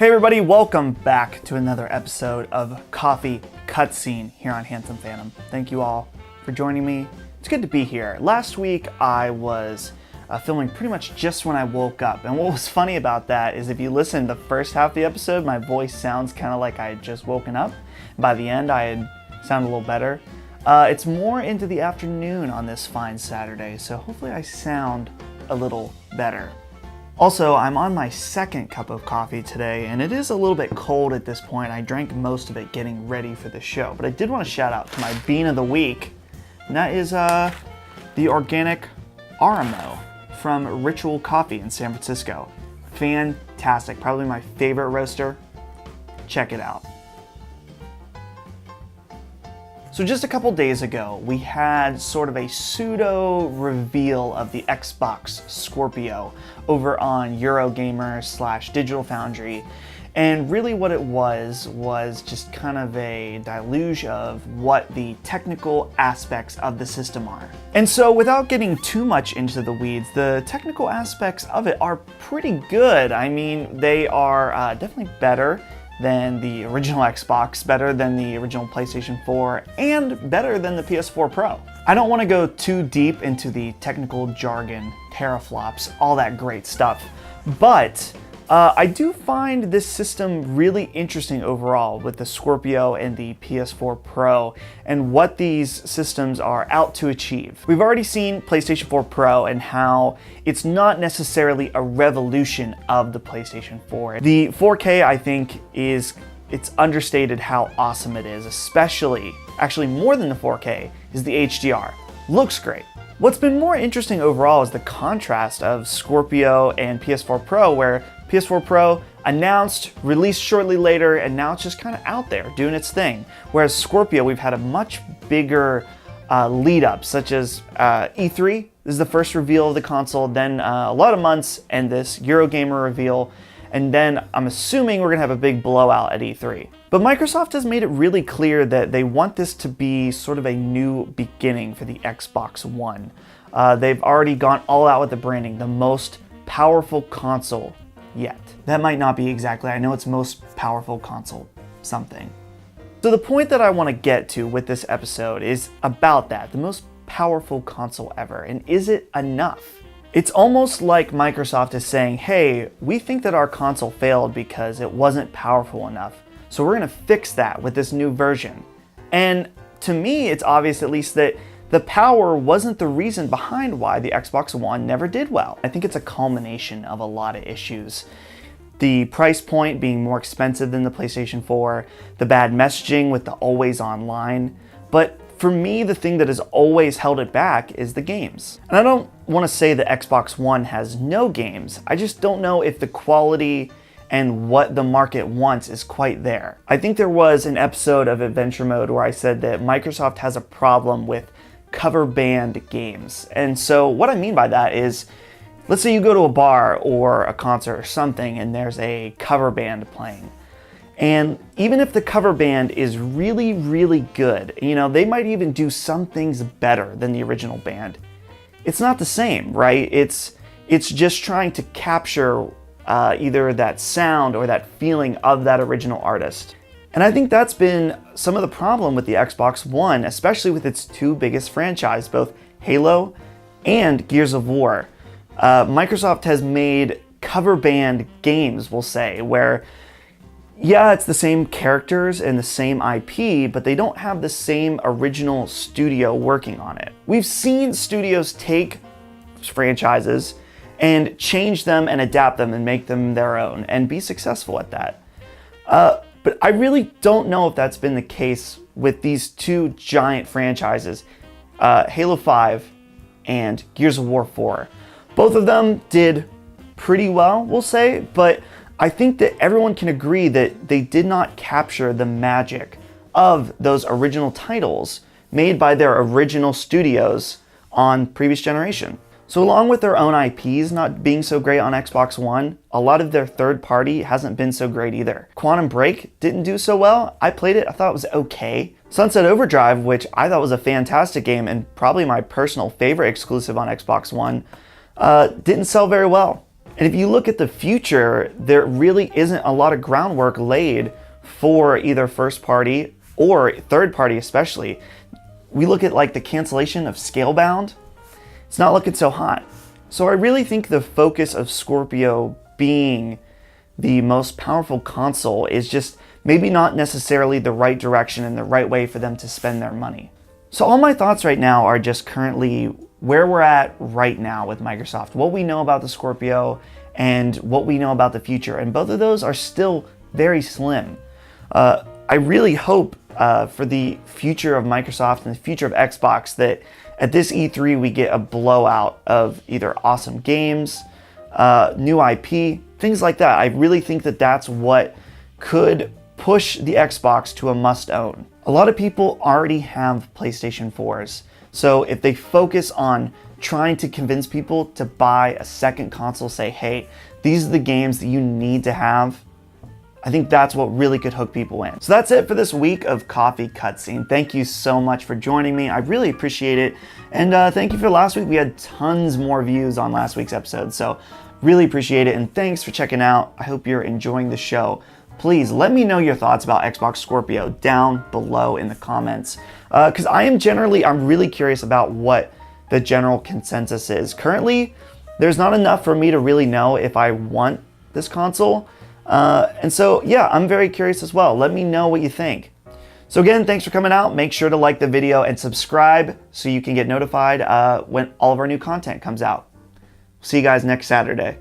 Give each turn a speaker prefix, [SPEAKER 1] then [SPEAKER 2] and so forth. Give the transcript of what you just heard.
[SPEAKER 1] Hey everybody, welcome back to another episode of Coffee Cutscene here on Handsome Phantom. Thank you all for joining me. It's good to be here. Last week I was filming pretty much just when I woke up, and what was funny about that is if you listen to the first half of the episode, my voice sounds kind of like I had just woken up. By the end I had sounded a little better. It's more into the afternoon on this fine Saturday, so hopefully I sound a little better. Also, I'm on my second cup of coffee today, and it is a little bit cold at this point. I drank most of it getting ready for the show, but I did want to shout out to my bean of the week, and that is the organic Aramo from Ritual Coffee in San Francisco. Fantastic, probably my favorite roaster. Check it out. So just a couple days ago, we had sort of a pseudo reveal of the Xbox Scorpio over on Eurogamer/Digital Foundry. And really what it was just kind of a deluge of what the technical aspects of the system are. And so without getting too much into the weeds, the technical aspects of it are pretty good. I mean, they are definitely better than the original Xbox, better than the original PlayStation 4, and better than the PS4 Pro. I don't want to go too deep into the technical jargon, teraflops, all that great stuff, but I do find this system really interesting overall with the Scorpio and the PS4 Pro and what these systems are out to achieve. We've already seen PlayStation 4 Pro and how it's not necessarily a revolution of the PlayStation 4. The 4K, I think, it's understated how awesome it is, especially, actually more than the 4K, is the HDR. Looks great. What's been more interesting overall is the contrast of Scorpio and PS4 Pro, where PS4 Pro announced, released shortly later, and now it's just kind of out there doing its thing. Whereas Scorpio, we've had a much bigger lead up, such as E3. This is the first reveal of the console, then a lot of months, and this Eurogamer reveal, and then I'm assuming we're gonna have a big blowout at E3. But Microsoft has made it really clear that they want this to be sort of a new beginning for the Xbox One. They've already gone all out with the branding, the most powerful console yet. That might not be exactly, I know it's most powerful console something. So the point that I want to get to with this episode is about that, the most powerful console ever, and is it enough? It's almost like Microsoft is saying, hey, we think that our console failed because it wasn't powerful enough, so we're gonna fix that with this new version. And to me, it's obvious at least that the power wasn't the reason behind why the Xbox One never did well. I think it's a culmination of a lot of issues. The price point being more expensive than the PlayStation 4, the bad messaging with the always online, but for me, the thing that has always held it back is the games. And I don't want to say the Xbox One has no games, I just don't know if the quality and what the market wants is quite there. I think there was an episode of Adventure Mode where I said that Microsoft has a problem with cover band games. And so what I mean by that is, let's say you go to a bar or a concert or something and there's a cover band playing. And even if the cover band is really, really good, you know, they might even do some things better than the original band. It's not the same, right? It's just trying to capture either that sound or that feeling of that original artist. And I think that's been some of the problem with the Xbox One, especially with its two biggest franchises, both Halo and Gears of War. Microsoft has made cover band games, we'll say, where yeah, it's the same characters and the same IP, but they don't have the same original studio working on it. We've seen studios take franchises and change them and adapt them and make them their own and be successful at that. But I really don't know if that's been the case with these two giant franchises, Halo 5 and Gears of War 4. Both of them did pretty well, we'll say, but I think that everyone can agree that they did not capture the magic of those original titles made by their original studios on previous generation. So along with their own IPs not being so great on Xbox One, a lot of their third party hasn't been so great either. Quantum Break didn't do so well. I played it, I thought it was okay. Sunset Overdrive, which I thought was a fantastic game and probably my personal favorite exclusive on Xbox One, didn't sell very well. And if you look at the future, there really isn't a lot of groundwork laid for either first party or third party especially. We look at like the cancellation of Scalebound, it's not looking so hot. So I really think the focus of Scorpio being the most powerful console is just maybe not necessarily the right direction and the right way for them to spend their money. So all my thoughts right now are just currently where we're at right now with Microsoft, what we know about the Scorpio and what we know about the future. And both of those are still very slim. I really hope for the future of Microsoft and the future of Xbox that at this E3 we get a blowout of either awesome games, new IP, things like that. I really think that that's what could push the Xbox to a must-own. A lot of people already have PlayStation 4s, so if they focus on trying to convince people to buy a second console, say, hey, these are the games that you need to have, I think that's what really could hook people in. So that's it for this week of Coffee Cutscene. Thank you so much for joining me. I really appreciate it. And thank you for last week. We had tons more views on last week's episode, so really appreciate it. And thanks for checking out. I hope you're enjoying the show. Please let me know your thoughts about Xbox Scorpio down below in the comments. Because I'm really curious about what the general consensus is. Currently, there's not enough for me to really know if I want this console. And so, yeah, I'm very curious as well. Let me know what you think. So again, thanks for coming out. Make sure to like the video and subscribe so you can get notified when all of our new content comes out. See you guys next Saturday.